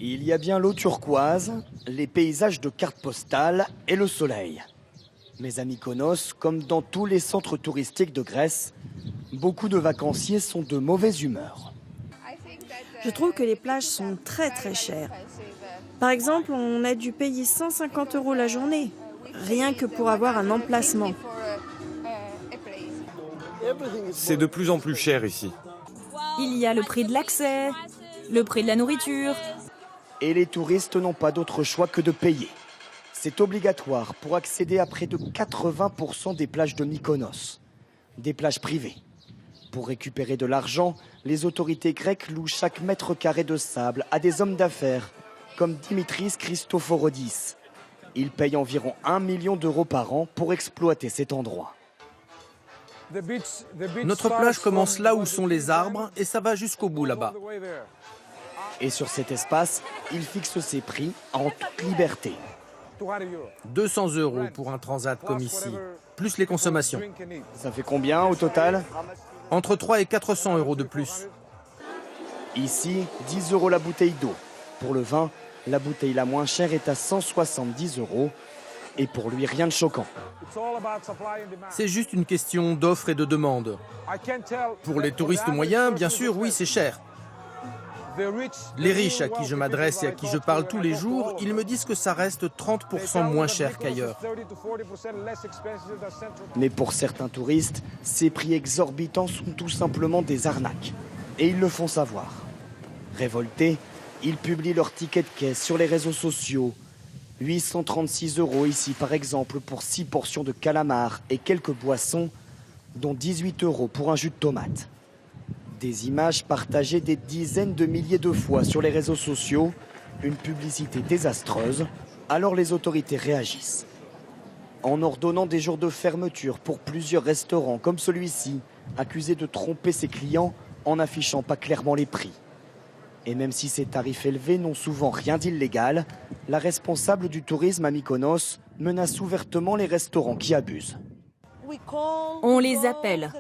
Il y a bien l'eau turquoise, les paysages de cartes postales et le soleil. Mais à Mykonos, comme dans tous les centres touristiques de Grèce, beaucoup de vacanciers sont de mauvaise humeur. Je trouve que les plages sont très chères. Par exemple, on a dû payer 150 € la journée, rien que pour avoir un emplacement. C'est de plus en plus cher ici. Il y a le prix de l'accès, le prix de la nourriture. Et les touristes n'ont pas d'autre choix que de payer. C'est obligatoire pour accéder à près de 80% des plages de Mykonos, des plages privées. Pour récupérer de l'argent, les autorités grecques louent chaque mètre carré de sable à des hommes d'affaires, comme Dimitris Christoforodis. Ils payent environ 1 million d'euros par an pour exploiter cet endroit. Notre plage commence là où sont les arbres et ça va jusqu'au bout là-bas. Et sur cet espace, il fixe ses prix en toute liberté. 200 € pour un transat comme ici, plus les consommations. Ça fait combien au total? Entre 300 et 400 € de plus. Ici, 10 € la bouteille d'eau. Pour le vin, la bouteille la moins chère est à 170 €. Et pour lui, rien de choquant. C'est juste une question d'offre et de demande. Pour les touristes moyens, bien sûr, oui, c'est cher. Les riches à qui je m'adresse et à qui je parle tous les jours, ils me disent que ça reste 30% moins cher qu'ailleurs. Mais pour certains touristes, ces prix exorbitants sont tout simplement des arnaques. Et ils le font savoir. Révoltés, ils publient leurs tickets de caisse sur les réseaux sociaux. 836 € ici par exemple pour 6 portions de calamar et quelques boissons, dont 18 € pour un jus de tomate. Des images partagées des dizaines de milliers de fois sur les réseaux sociaux, une publicité désastreuse, alors les autorités réagissent. En ordonnant des jours de fermeture pour plusieurs restaurants comme celui-ci, accusés de tromper ses clients en n'affichant pas clairement les prix. Et même si ces tarifs élevés n'ont souvent rien d'illégal, la responsable du tourisme à Mykonos menace ouvertement les restaurants qui abusent. On les appelle.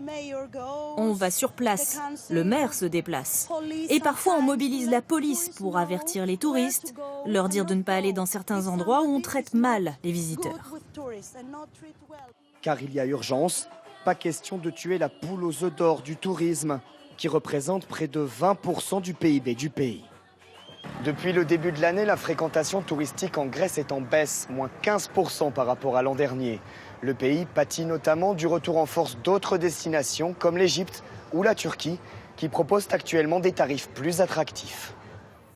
On va sur place. Le maire se déplace. Et parfois on mobilise la police pour avertir les touristes, leur dire de ne pas aller dans certains endroits où on traite mal les visiteurs. Car il y a urgence, pas question de tuer la poule aux œufs d'or du tourisme, qui représente près de 20% du PIB du pays. Depuis le début de l'année, la fréquentation touristique en Grèce est en baisse, moins 15% par rapport à l'an dernier. Le pays pâtit notamment du retour en force d'autres destinations comme l'Égypte ou la Turquie, qui proposent actuellement des tarifs plus attractifs.